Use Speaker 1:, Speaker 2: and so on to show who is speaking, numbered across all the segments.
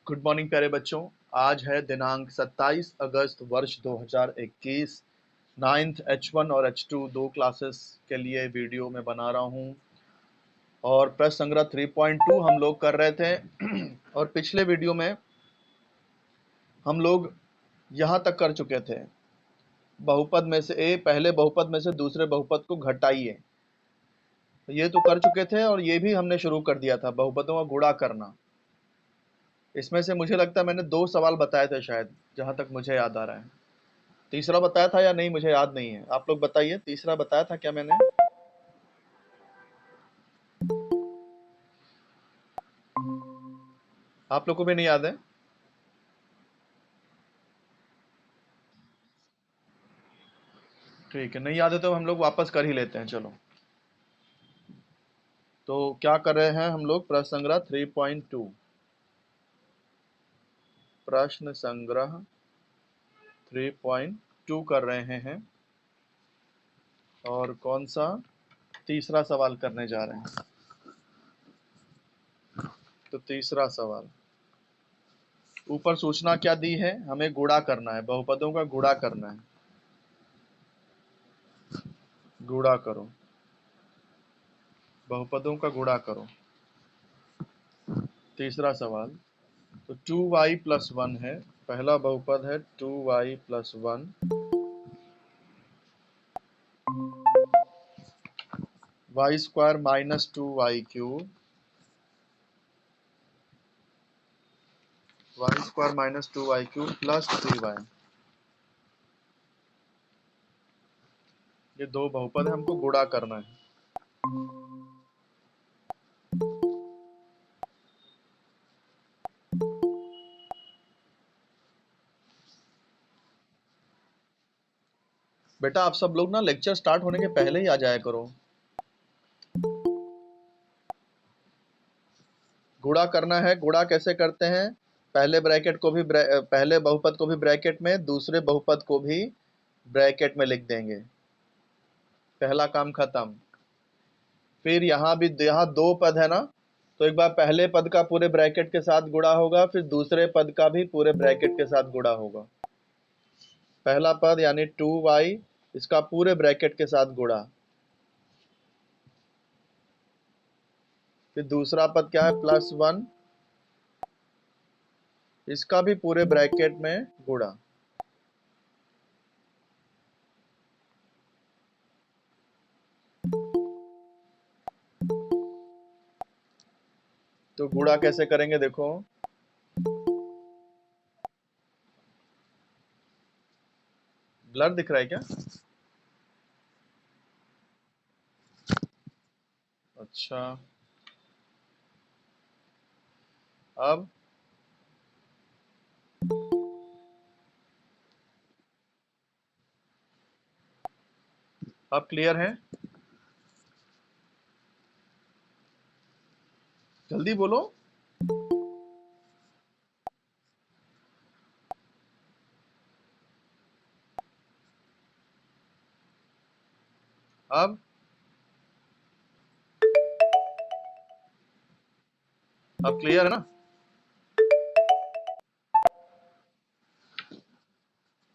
Speaker 1: Good morning प्यारे बच्चों। आज है दिनांक 27 अगस्त वर्ष 2021। नाइन्थ H1 और H2 दो क्लासेस के लिए वीडियो में बना रहा हूं और प्रश्न संग्रह 3.2 हम लोग कर रहे थे। और पिछले वीडियो में हम लोग यहां तक कर चुके थे, बहुपद में से पहले बहुपद में से दूसरे बहुपद को घटाइए। ये तो कर चुके थे और ये भी हमने शुरू कर दिया था बहुपदों का गुणा करना। इसमें से मुझे लगता है मैंने 2 सवाल बताए थे शायद, जहां तक मुझे याद आ रहा है। तीसरा बताया था या नहीं मुझे याद नहीं है, आप लोग बताइए। तीसरा बताया था क्या मैंने? आप लोग को भी नहीं याद है? ठीक है, नहीं याद है तो हम लोग वापस कर ही लेते हैं। चलो, तो क्या कर रहे हैं हम लोग? प्रश्न संग्रह 3.2, प्रश्न संग्रह 3.2 कर रहे हैं और कौन सा? तीसरा सवाल करने जा रहे हैं। तो तीसरा सवाल, ऊपर सूचना क्या दी है? हमें गुणा करना है, बहुपदों का गुणा करना है। गुणा करो, बहुपदों का गुणा करो। तीसरा सवाल, तो 2y+1 है, पहला बहुपद है 2y+1, y² minus 2y³ y² minus 2y³ plus 3y। ये दो बहुपद है, हमको गुणा करना है। बेटा आप सब लोग ना लेक्चर स्टार्ट होने के पहले ही आ जाया करो। गुणा करना है। गुणा कैसे करते हैं? पहले ब्रैकेट को भी पहले बहुपद को भी ब्रैकेट में, दूसरे बहुपद को भी ब्रैकेट में लिख देंगे। पहला काम खत्म। फिर यहाँ दो पद है ना, तो एक बार पहले पद का पूरे ब्रैकेट के साथ गुणा होगा, फिर दूसरे पद का भी पूरे ब्रैकेट के साथ गुणा होगा। पहला पद यानी 2y, इसका पूरे ब्रैकेट के साथ गुणा। फिर दूसरा पद क्या है? +1, इसका भी पूरे ब्रैकेट में गुणा। तो गुणा कैसे करेंगे देखो। ब्लर दिख रहा है क्या? अच्छा, अब क्लियर है? जल्दी बोलो। अब क्लियर है ना?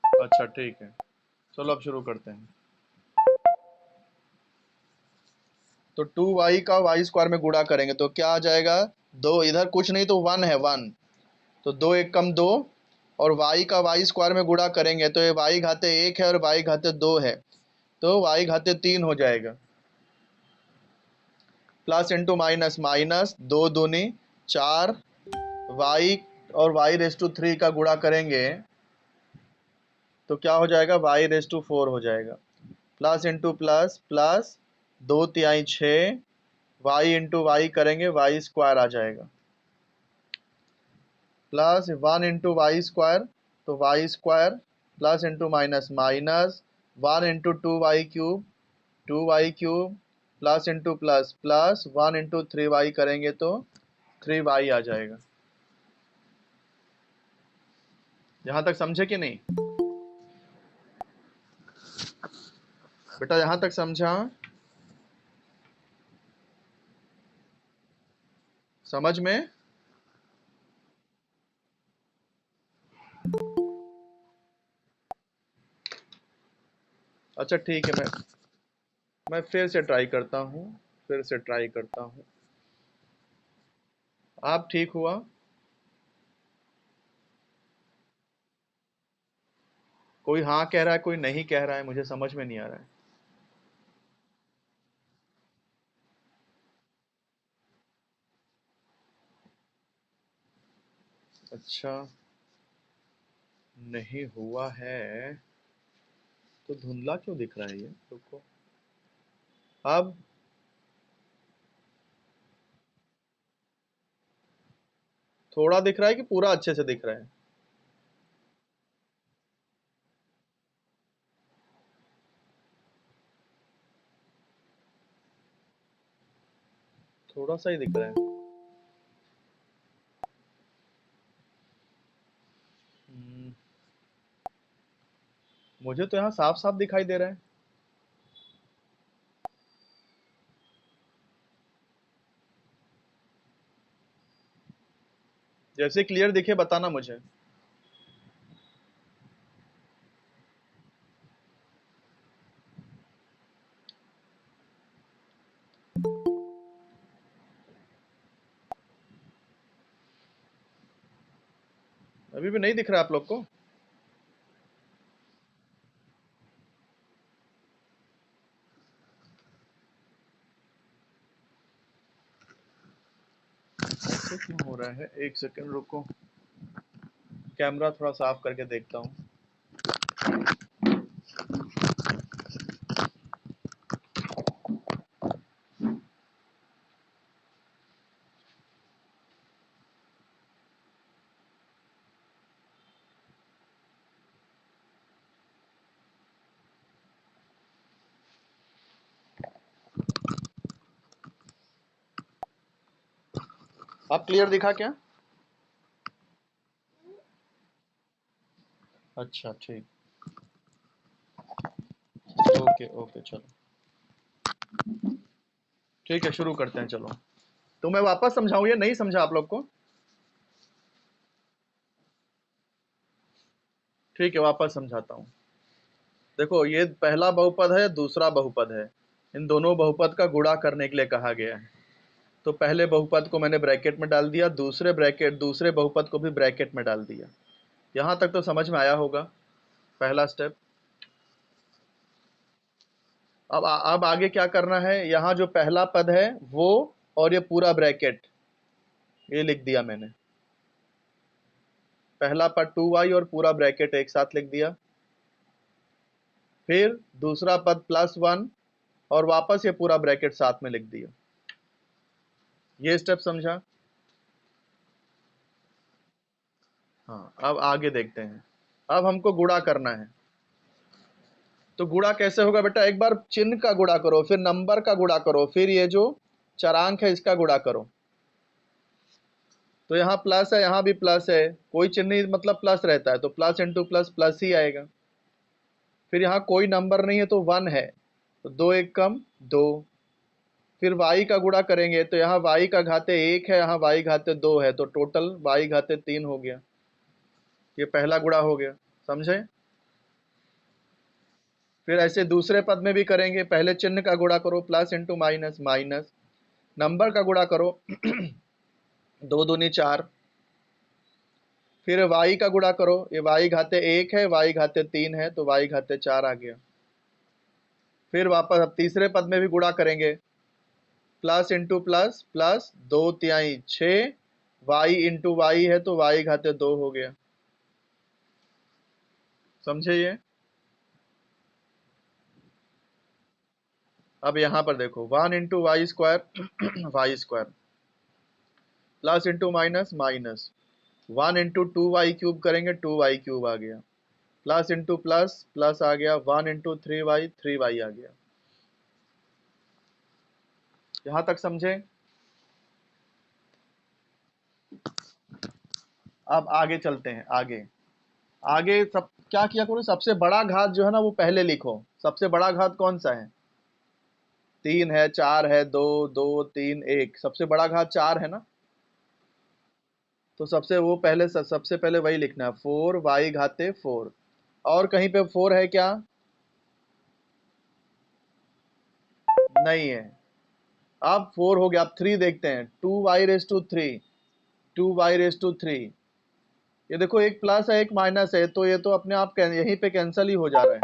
Speaker 1: अच्छा ठीक है, चलो अब शुरू करते हैं। तो 2y का y² में गुणा करेंगे तो क्या आ जाएगा? 2, इधर कुछ नहीं तो 1 है, 1, तो 2 एक कम 2, और y का y² में गुणा करेंगे तो ये y घाते 1 है और y घाते 2 है, तो y घाते 3 हो जाएगा। प्लस इंटू माइनस माइनस, 2 दूनी 4, y और y⁻³ का गुणा करेंगे तो क्या हो जाएगा? y⁻⁴ हो जाएगा। प्लस इंटू प्लस प्लस, 2 तिहाई 6, y इंटू वाई करेंगे y² आ जाएगा। प्लस 1 इंटू y², तो y² plus into minus minus 1 into 2y³ 2y³ plus into plus plus 1 into 3y करेंगे तो 3y आ जाएगा। यहां तक समझे कि नहीं बेटा? यहां तक समझा? समझ में? अच्छा ठीक है, मैं फिर से ट्राई करता हूँ, फिर से ट्राई करता हूँ। आप ठीक हुआ? कोई हाँ कह रहा है, कोई नहीं कह रहा है, मुझे समझ में नहीं आ रहा है। अच्छा, नहीं हुआ है तो धुंधला क्यों दिख रहा है ये? रुको। अब थोड़ा दिख रहा है कि पूरा अच्छे से दिख रहा है? थोड़ा सा ही दिख रहा है। हम्म, मुझे तो यहाँ साफ साफ दिखाई दे रहा है। जैसे क्लियर दिखे बताना मुझे। अभी भी नहीं दिख रहा है आप लोग को? ऐसे क्यों हो रहा है? एक सेकंड रुको, कैमरा थोड़ा साफ करके देखता हूँ। अब क्लियर दिखा क्या? अच्छा ठीक। ओके ओके, चलो ठीक है, शुरू करते हैं चलो। तो मैं वापस समझाऊं, ये नहीं समझा आप लोग को? ठीक है, वापस समझाता हूँ। देखो, ये पहला बहुपद है, दूसरा बहुपद है। इन दोनों बहुपद का गुणा करने के लिए कहा गया है। तो पहले बहुपद को मैंने ब्रैकेट में डाल दिया, दूसरे बहुपद को भी ब्रैकेट में डाल दिया। यहां तक तो समझ में आया होगा, पहला स्टेप। अब आगे क्या करना है? यहाँ जो पहला पद है वो, और ये पूरा ब्रैकेट, ये लिख दिया मैंने। पहला पद 2y और पूरा ब्रैकेट एक साथ लिख दिया। फिर दूसरा पद +1 और वापस ये पूरा ब्रैकेट साथ में लिख दिया। ये स्टेप समझा? हाँ, अब आगे देखते हैं। अब हमको गुणा करना है। तो गुणा कैसे होगा बेटा? एक बार चिन्ह का गुणा करो, फिर नंबर का गुणा करो, फिर ये जो चरांक है इसका गुणा करो। तो यहाँ प्लस है, यहाँ भी प्लस है, कोई चिन्ह नहीं मतलब प्लस रहता है, तो प्लस इंटू प्लस प्लस ही आएगा। फिर यहाँ कोई नंबर नहीं है तो 1 है, तो 2 1 कम 2। फिर y का गुणा करेंगे तो यहाँ y का घाते 1 है, यहाँ y घाते 2 है, तो टोटल y घाते 3 हो गया। ये पहला गुणा हो गया, समझे? फिर ऐसे दूसरे पद में भी करेंगे। पहले चिन्ह का गुणा करो, plus into minus minus. Number का गुणा करो, 2 दूनी 4। फिर y का गुणा करो, ये y घाते 1 है, y घाते 3 है, तो y घाते 4 आ गया। फिर वापस अब तीसरे पद में भी गुणा करेंगे, प्लस इंटू प्लस प्लस 2 तिहाई 6, y इंटू वाई है तो y घाते 2 हो गया। समझे ये? अब यहाँ पर देखो, 1 into Y square Y square, plus into minus minus, 1 into 2y³ करेंगे, 2y³ आ गया। प्लस इंटू प्लस प्लस आ गया, 1 इंटू 3y 3y आ गया। यहाँ तक समझे? अब आगे चलते हैं। आगे आगे सब क्या किया करो, सबसे बड़ा घात जो है ना वो पहले लिखो। सबसे बड़ा घात कौन सा है? 3 है, 4 है, 2 2 3 1। सबसे बड़ा घात 4 है ना, तो सबसे पहले वही लिखना है, 4 y घाते 4। और कहीं पे 4 है क्या? नहीं है। अब 4 हो गया, अब 3 देखते हैं, 2y3, 2y3। ये देखो एक प्लस है एक माइनस है, तो ये तो अपने आप यहीं पे कैंसिल ही हो जा रहा है।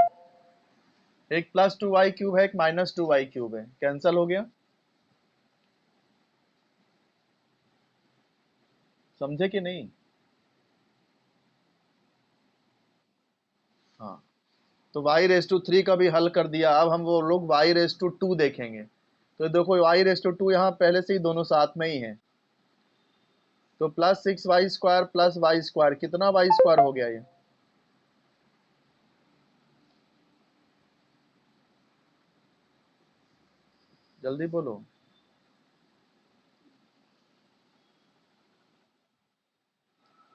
Speaker 1: एक प्लस 2y³ है, एक माइनस 2y³ है, कैंसिल हो गया। समझे कि नहीं? हाँ, तो y3 का भी हल कर दिया। अब हम वो लोग y2 देखेंगे। तो देखो y2 यहाँ पहले से ही दोनों साथ में ही है, तो +6y² प्लस y², कितना y² हो गया ये? जल्दी बोलो।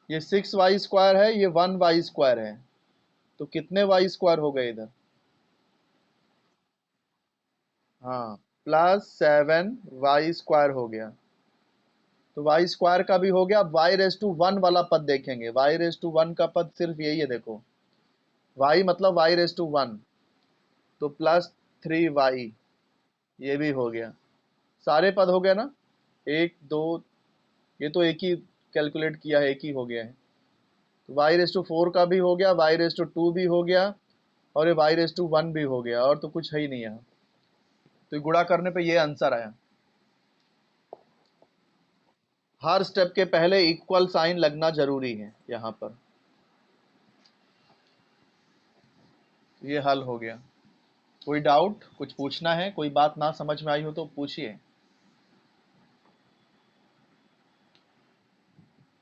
Speaker 1: ये 6y² है, ये 1y² है, तो कितने y² हो गए इधर? हाँ, +7y² हो गया। तो y² का भी हो गया। अब y1 वाला पद देखेंगे। y1 का पद सिर्फ यही है, देखो y मतलब y1, तो +3y, ये भी हो गया। सारे पद हो गए ना, 1 2, ये तो एक ही कैलकुलेट किया है, एक ही हो गया है। तो y4 का भी हो गया, y2 भी हो गया, और ये y1 भी हो गया, और तो कुछ है ही नहीं यहाँ। तो गुणा करने पे ये आंसर आया। हर स्टेप के पहले इक्वल साइन लगना जरूरी है यहाँ पर। ये हल हो गया। कोई डाउट, कुछ पूछना है, कोई बात ना समझ में आई हो तो पूछिए।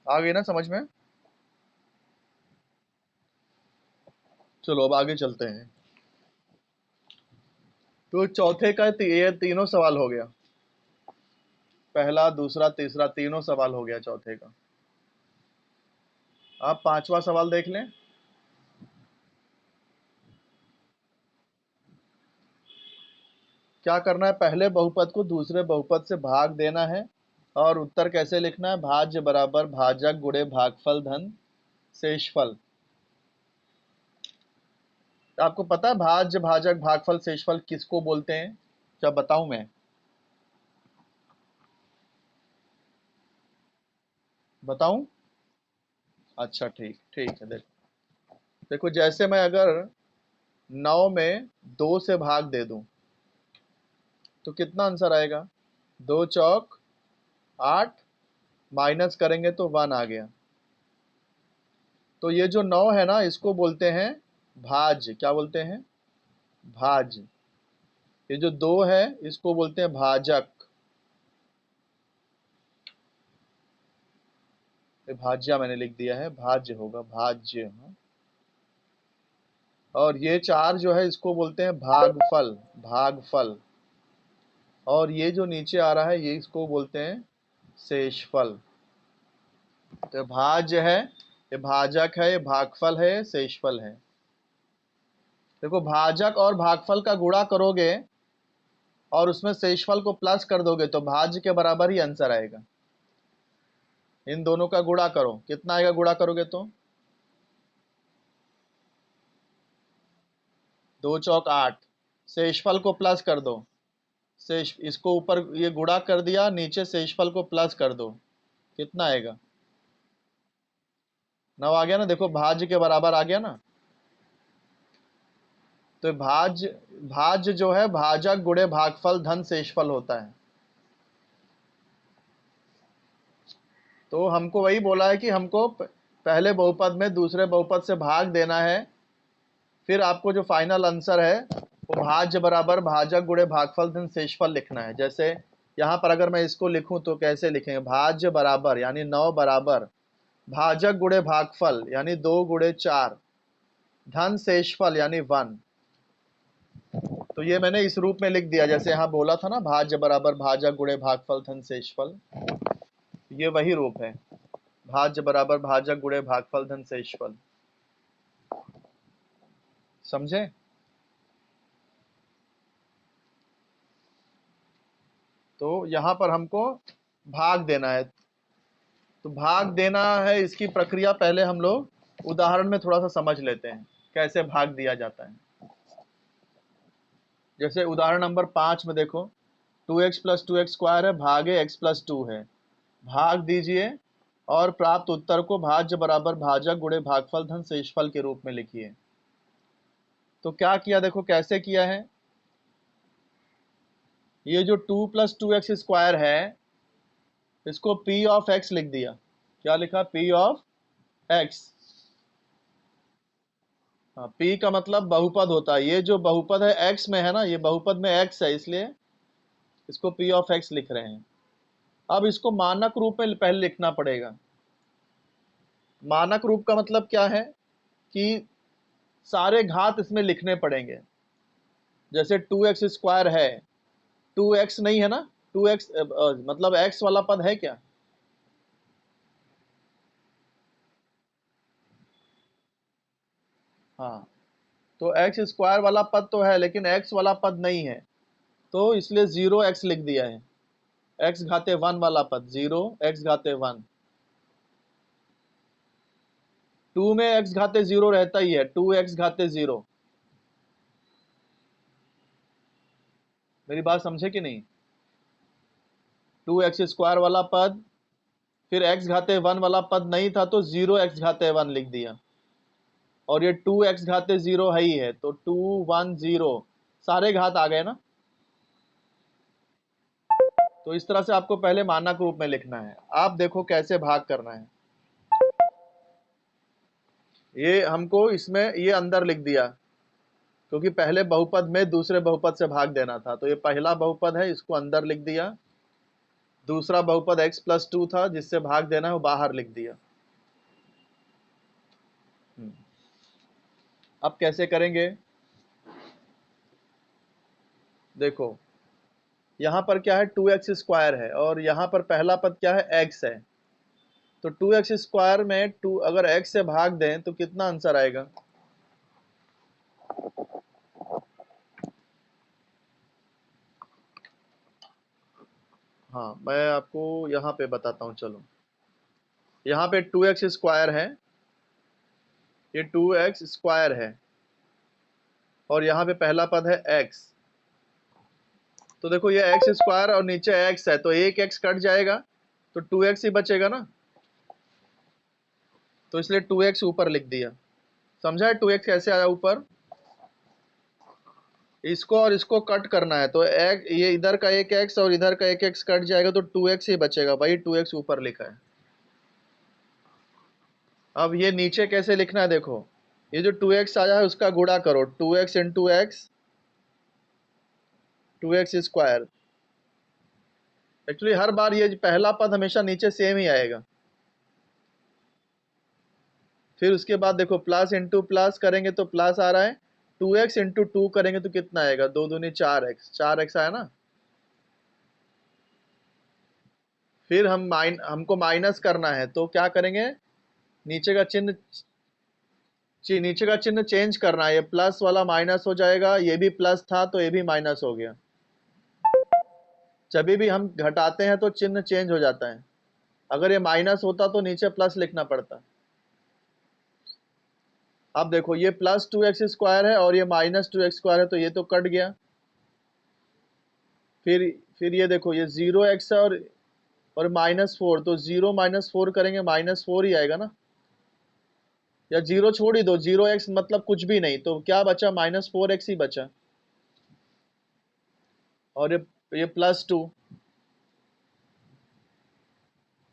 Speaker 1: आ गई ना समझ में? चलो अब आगे चलते हैं। तो चौथे का ये तीनों सवाल हो गया, पहला दूसरा तीसरा तीनों सवाल हो गया चौथे का। आप पांचवा सवाल देख लें। क्या करना है, पहले बहुपद को दूसरे बहुपद से भाग देना है, और उत्तर कैसे लिखना है, भाज्य बराबर भाजक गुणे भागफल धन शेषफल। तो आपको पता है भाज्य भाजक भागफल शेषफल किसको बोलते हैं? क्या बताऊं मैं? बताऊं? अच्छा ठीक ठीक है। देखो देखो, जैसे मैं अगर 9 में 2 से भाग दे दूं तो कितना आंसर आएगा? 2 चौक 8, माइनस करेंगे तो 1 आ गया। तो ये जो 9 है ना, इसको बोलते हैं भाज्य। क्या बोलते हैं? भाज्य। ये जो 2 है, इसको बोलते हैं भाजक। ये भाज्य मैंने लिख दिया है, भाज्य होगा, भाज्य। हाँ। और ये 4 जो है, इसको बोलते हैं भागफल, भागफल। और ये जो नीचे आ रहा है, ये इसको बोलते हैं शेषफल। तो भाज्य है, ये भाजक है, ये भागफल है, शेषफल है। देखो भाजक और भागफल का गुणा करोगे और उसमें शेषफल को प्लस कर दोगे तो भाज्य के बराबर ही आंसर आएगा। इन दोनों का गुणा करो, कितना आएगा गुणा करोगे तो? 2 चौक 8, शेषफल को प्लस कर दो। शेष इसको ऊपर ये गुणा कर दिया, नीचे शेषफल को प्लस कर दो, कितना आएगा? 9 आ गया ना, देखो भाज्य के बराबर आ गया ना। तो भाज्य, भाज्य जो है भाजक गुणे भागफल धन शेषफल होता है। तो हमको वही बोला है कि हमको पहले बहुपद में दूसरे बहुपद से भाग देना है, फिर आपको जो फाइनल आंसर है वो भाज्य बराबर भाजक गुणे भागफल धन शेषफल लिखना है। जैसे यहाँ पर अगर मैं इसको लिखूं तो कैसे लिखेंगे? भाज्य बराबर यानी 9 बराबर भाजक गुणे भागफल यानी 2 गुणे 4 धन शेषफल यानी 1। तो ये मैंने इस रूप में लिख दिया, जैसे यहाँ बोला था ना, भाज्य बराबर भाजक गुणे भागफल धन शेषफल। ये वही रूप है, भाज्य बराबर भाजक गुणे भागफल धन शेषफल। समझे? तो यहाँ पर हमको भाग देना है। तो भाग देना है, इसकी प्रक्रिया पहले हम लोग उदाहरण में थोड़ा सा समझ लेते हैं कैसे भाग दिया जाता है। जैसे उदाहरण नंबर 5 में देखो, 2x प्लस 2x² है, भागे x प्लस 2 है। भाग दीजिए और प्राप्त उत्तर को भाज्य बराबर भाजक गुणे भागफल धन शेषफल के रूप में लिखिए। तो क्या किया, देखो कैसे किया है। ये जो 2 प्लस 2x² है, इसको p ऑफ x लिख दिया। क्या लिखा, p ऑफ x। हाँ, p का मतलब बहुपद होता है। ये जो बहुपद है x में है ना, ये बहुपद में x है, इसलिए इसको p ऑफ x लिख रहे हैं। अब इसको मानक रूप में पहले लिखना पड़ेगा। मानक रूप का मतलब क्या है कि सारे घात इसमें लिखने पड़ेंगे। जैसे 2x² है, 2x नहीं है ना, 2x मतलब x वाला पद है क्या? हाँ, तो x² वाला पद तो है, लेकिन x वाला पद नहीं है, तो इसलिए 0x लिख दिया है। x घाते 1 वाला पद 0, x घाते 1। 2 में x घाते 0 रहता ही है, 2x घाते 0। मेरी बात समझे कि नहीं? 2x² वाला पद, फिर x घाते 1 वाला पद नहीं था तो 0x घाते 1 लिख दिया, और ये 2x घाते 0 है ही है, तो 2 1 0 सारे घात आ गए ना। तो इस तरह से आपको पहले मानक रूप में लिखना है। आप देखो कैसे भाग करना है। ये हमको इसमें ये अंदर लिख दिया, क्योंकि पहले बहुपद में दूसरे बहुपद से भाग देना था, तो ये पहला बहुपद है, इसको अंदर लिख दिया। दूसरा बहुपद x प्लस 2 था, जिससे भाग देना है, वो बाहर लिख दिया। अब कैसे करेंगे, देखो यहाँ पर क्या है, 2x² है, और यहाँ पर पहला पद क्या है, x है। तो 2x² में 2 अगर x से भाग दें तो कितना आंसर आएगा? हाँ, मैं आपको यहाँ पे बताता हूँ, चलो। यहाँ पे 2x² है, ये 2x² है, और यहाँ पे पहला पद है x। तो देखो ये x² और नीचे x है, तो एक x कट जाएगा, तो 2x ही बचेगा ना, तो इसलिए 2x ऊपर लिख दिया। समझा है 2x कैसे आया ऊपर? इसको और इसको कट करना है, तो ये इधर का एक x और इधर का एक x कट जाएगा, तो 2x ही बचेगा भाई, 2x ऊपर लिखा है। अब ये नीचे कैसे लिखना है, देखो ये जो 2x आया है उसका गुणा करो, 2x into x, 2x²। Actually हर बार ये पहला पद हमेशा नीचे सेम ही आएगा। फिर उसके बाद देखो प्लस इंटू प्लस करेंगे तो प्लस आ रहा है, 2x इंटू 2 करेंगे तो कितना आएगा, 2 दूनी 4x, 4x आया ना। फिर हमको माइनस करना है, तो क्या करेंगे, नीचे का चिन्ह नीचे का चिन्ह चेंज करना है। ये प्लस वाला माइनस हो जाएगा, ये भी प्लस था तो ये भी माइनस हो गया। जब भी हम घटाते हैं तो चिन्ह चेंज हो जाता है। अगर ये माइनस होता तो नीचे प्लस लिखना पड़ता। अब देखो ये प्लस 2x² है और ये माइनस 2x² है, तो ये तो कट गया। फिर ये देखो ये 0x है और -4, तो 0 -4 करेंगे, -4 ही आएगा ना। या 0 छोड़ ही दो, 0x मतलब कुछ भी नहीं, तो क्या बचा, -4x ही बचा। और ये +2।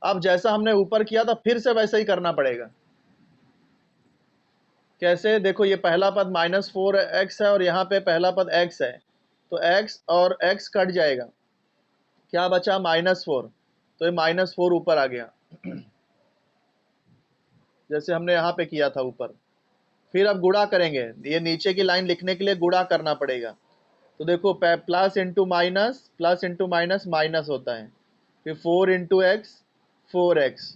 Speaker 1: अब जैसा हमने ऊपर किया था फिर से वैसा ही करना पड़ेगा। कैसे, देखो ये पहला पद -4x है और यहाँ पे पहला पद x है, तो x और x कट जाएगा, क्या बचा, -4। तो ये -4 ऊपर आ गया, जैसे हमने यहाँ पे किया था ऊपर। फिर अब गुणा करेंगे, ये नीचे की लाइन लिखने के लिए गुणा करना पड़ेगा। तो देखो plus into minus, plus into minus minus होता है। फिर 4 इंटू एक्स, 4x।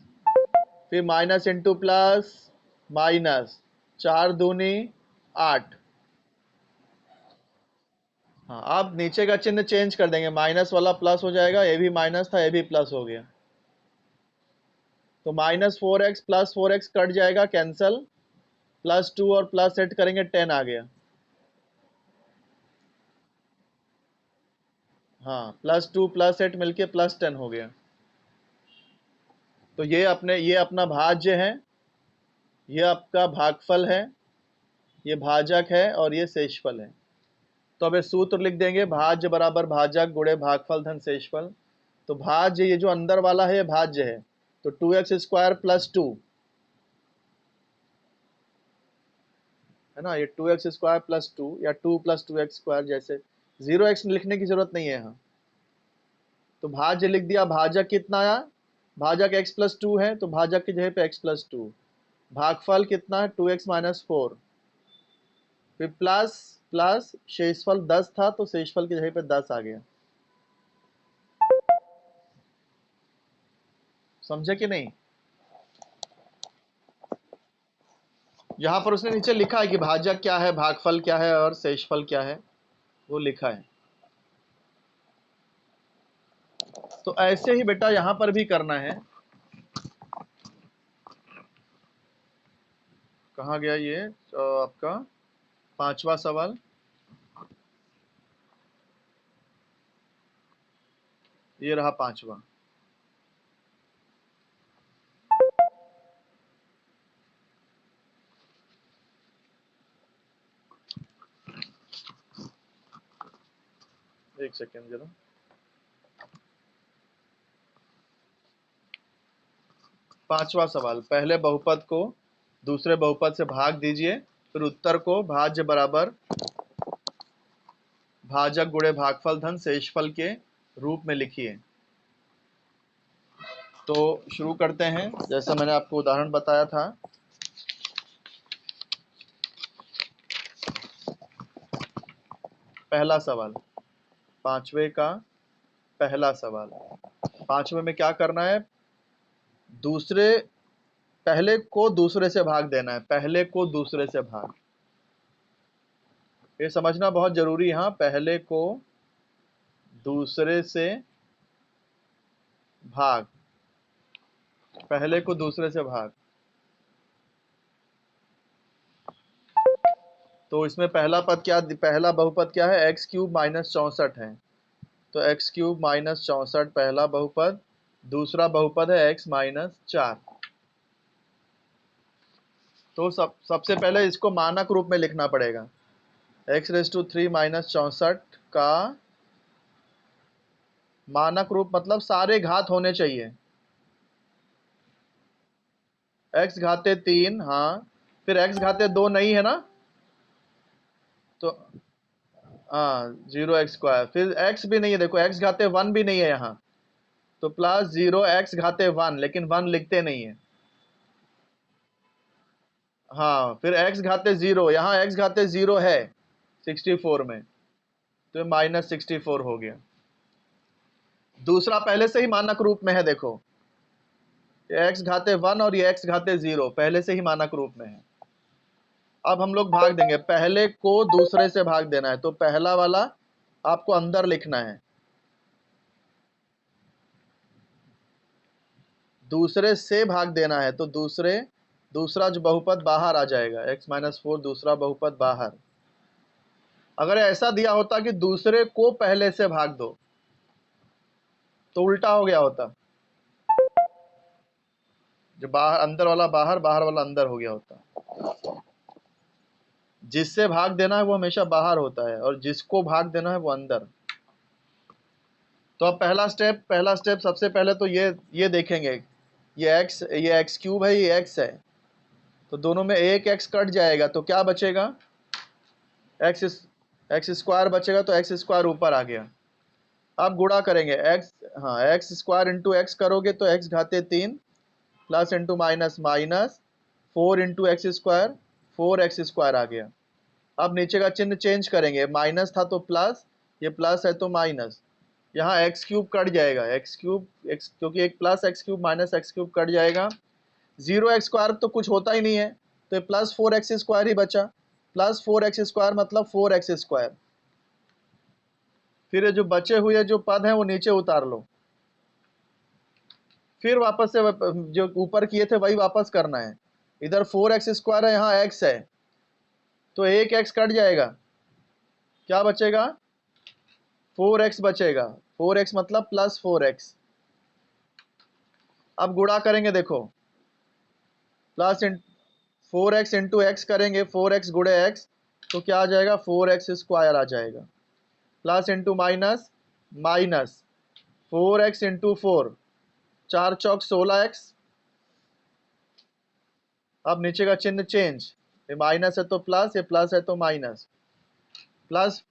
Speaker 1: फिर माइनस इंटू प्लस, माइनस, 4 दूनी 8। हाँ, अब नीचे का चिन्ह चेंज कर देंगे, माइनस वाला प्लस हो जाएगा, ये भी माइनस था, ये भी प्लस हो गया। तो -4x प्लस 4x कट जाएगा, कैंसल। +2 और +8 करेंगे, 10 आ गया। हाँ, +2 +8 मिलके +10 हो गया। तो ये अपना भाज्य है, ये आपका भागफल है, ये भाजक है और ये शेषफल है। तो अब ये सूत्र लिख देंगे, भाज्य बराबर भाजक गुणे भागफल धन शेषफल। तो भाज्य ये जो अंदर वाला है ये भाज्य है, तो 2x² + 2 है ना, ये 2x² + 2 या 2 + 2x², जैसे 0x लिखने की जरूरत नहीं है यहाँ। तो भाज्य लिख दिया, भाजक कितना आया, भाजक x + 2 है, तो भाजक की जगह पे x + 2। भागफल कितना है, 2x - 4। फिर प्लस प्लस शेषफल 10 था, तो शेषफल की जगह पे 10 आ गया। समझे कि नहीं? यहाँ पर उसने नीचे लिखा है कि भाजक क्या है, भागफल क्या है और शेषफल क्या है, वो लिखा है। तो ऐसे ही बेटा यहाँ पर भी करना है। कहाँ गया ये आपका 5वां सवाल? ये रहा 5वां। एक सेकेंड जरा। 5वां सवाल, पहले बहुपद को दूसरे बहुपद से भाग दीजिए, फिर उत्तर को भाज्य बराबर भाजक गुणे भागफल धन शेषफल के रूप में लिखिए। तो शुरू करते हैं, जैसा मैंने आपको उदाहरण बताया था। पहला सवाल, 5वें का पहला सवाल। 5वें में क्या करना है, दूसरे पहले को दूसरे से भाग देना है, पहले को दूसरे से भाग। ये समझना बहुत जरूरी है। हाँ, पहले को दूसरे से भाग, पहले को दूसरे से भाग। तो इसमें पहला पद क्या, पहला बहुपद क्या है, x³ - 64 है, तो x³ - 64 पहला बहुपद। दूसरा बहुपद है x - 4। तो सबसे पहले इसको मानक रूप में लिखना पड़ेगा। x³ - 64 का मानक रूप मतलब सारे घात होने चाहिए। x घाते 3, हाँ, फिर x घाते 2 नहीं है ना, तो हाँ 0x², फिर x भी नहीं है, देखो x घाते 1 भी नहीं है यहाँ, तो +0 x घाते 1, लेकिन 1 लिखते नहीं है। हाँ, फिर x घाते 0, यहाँ x घाते 0 है 64 में, तो -64 हो गया। दूसरा पहले से ही मानक रूप में है, देखो ये x घाते 1 और ये x घाते 0 पहले से ही मानक रूप में है। अब हम लोग भाग देंगे, पहले को दूसरे से भाग देना है, तो पहला वाला आपको अंदर लिखना है, दूसरे से भाग देना है, तो दूसरा जो बहुपद बाहर आ जाएगा, x - 4 दूसरा बहुपद बाहर। अगर ऐसा दिया होता कि दूसरे को पहले से भाग दो, तो उल्टा हो गया होता, जो बाहर अंदर वाला बाहर, बाहर वाला अंदर हो गया होता। जिससे भाग देना है वो हमेशा बाहर होता है, और जिसको भाग देना है वो अंदर। तो अब पहला स्टेप सबसे पहले तो ये देखेंगे, ये x³ है, ये x है, तो दोनों में एक x कट जाएगा, तो क्या बचेगा, x² बचेगा, तो x² ऊपर आ गया। अब गुणा करेंगे, हाँ x² इंटू x करोगे तो x घाते 3 plus into minus minus 4 into x², 4x² आ गया। अब नीचे का चिन्ह चेंज करेंगे, माइनस था तो प्लस, ये प्लस है तो माइनस, यहाँ x³ कट जाएगा, क्योंकि एक plus x³ minus x³ cut जाएगा। 0x² तो कुछ होता ही नहीं है, तो ये +4x² ही बचा, +4x² मतलब 4x²। फिर ये जो बचे हुए जो पद हैं वो नीचे उतार लो, फिर वापस से जो ऊपर किए थे वही वापस करना है। इधर 4x² है, यहाँ x है, तो एक x कट जाएगा, क्या बचेगा, 4x बचेगा, 4x मतलब प्लस 4x। अब गुणा करेंगे, देखो प्लस 4x इंटू एक्स करेंगे, 4x गुणे x तो क्या आ जाएगा, 4x स्क्वायर आ जाएगा। Plus into minus, minus 4x into 4, 4 चौक 16x। अब नीचे का चिन्ह चेंज, ये माइनस है तो प्लस, ये प्लस है तो माइनस, प्लस,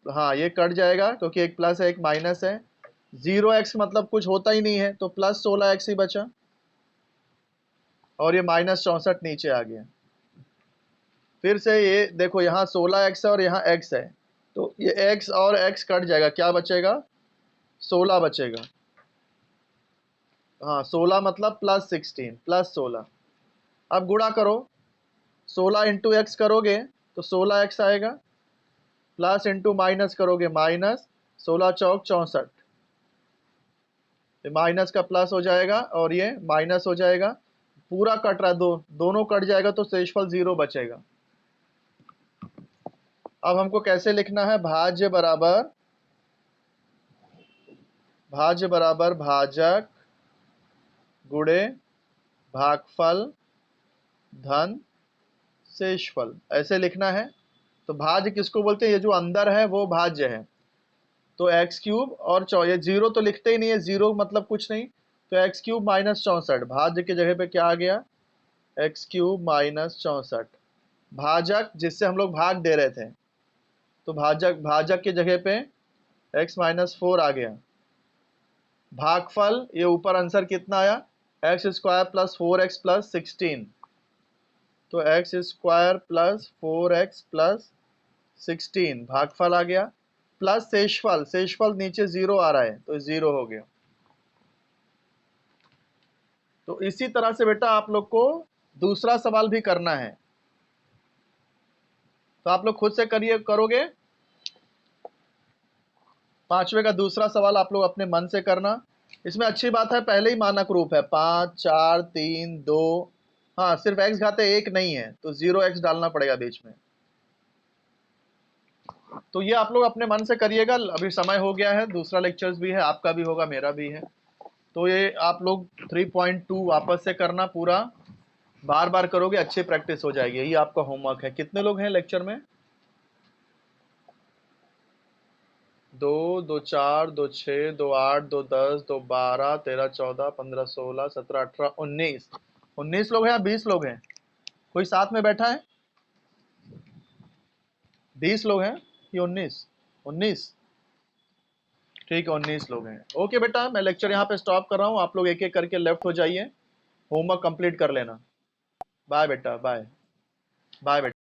Speaker 1: हाँ ये कट जाएगा क्योंकि एक प्लस है एक माइनस है। 0x मतलब कुछ होता ही नहीं है तो प्लस 16x ही बचा, और ये माइनस 64 नीचे आ गया। फिर से ये देखो, यहाँ 16x है और यहाँ x है, तो ये x और x कट जाएगा, क्या बचेगा, 16 बचेगा। हाँ 16 मतलब प्लस 16, प्लस 16। अब गुणा करो, 16 इंटू एक्स करोगे तो 16x आएगा, प्लस इंटू माइनस करोगे माइनस, 16 चौक 64, माइनस का प्लस हो जाएगा और ये माइनस हो जाएगा, पूरा कट रहा है, दोनों कट जाएगा तो शेषफल 0 बचेगा। अब हमको कैसे लिखना है, भाज्य बराबर भाजक गुणे भागफल धन शेषफल, ऐसे लिखना है। तो भाज्य किसको बोलते हैं, ये जो अंदर है वो भाज्य है। तो एक्स क्यूब और ये 0 तो लिखते ही नहीं है, 0 मतलब कुछ नहीं, तो एक्स क्यूब माइनस 64, भाज्य की जगह पे क्या आ गया, एक्स क्यूब माइनस 64। भाजक जिससे हम लोग भाग दे रहे थे, तो भाजक की जगह पे x माइनस 4 आ गया। भागफल, ये ऊपर आंसर कितना आया, x square plus 4x plus 16, तो x square plus 4x plus 16 भागफल आ गया। प्लस शेषफल, शेषफल नीचे 0 आ रहा है तो 0 हो गया। तो इसी तरह से बेटा आप लोग को दूसरा सवाल भी करना है, तो आप लोग खुद से करोगे। पांचवे का दूसरा सवाल आप लोग अपने मन से करना। इसमें अच्छी बात है, पहले ही मानक रूप है 5 4 3 2, हाँ सिर्फ x घाते 1 नहीं है तो 0x डालना पड़ेगा बीच में। तो ये आप लोग अपने मन से करिएगा, अभी समय हो गया है, दूसरा लेक्चर्स भी है, आपका भी होगा मेरा भी है। तो ये आप लोग 3.2 वापस से करना, पूरा बार बार करोगे अच्छी प्रैक्टिस हो जाएगी। यही आपका होमवर्क है। कितने लोग हैं लेक्चर में, 2 2 4 2 6 2 8 2 10 2 12 13 14 15 16 17 18 19, 19 लोग हैं या 20 लोग हैं, कोई साथ में बैठा है, 20 लोग हैं कि 19, 19, ठीक है 19 लोग हैं। ओके बेटा, मैं लेक्चर यहाँ पे स्टॉप कर रहा हूँ, आप लोग एक एक करके लेफ्ट हो जाइए, होमवर्क कंप्लीट कर लेना। बाय बेटा, बाय बाय बेटा।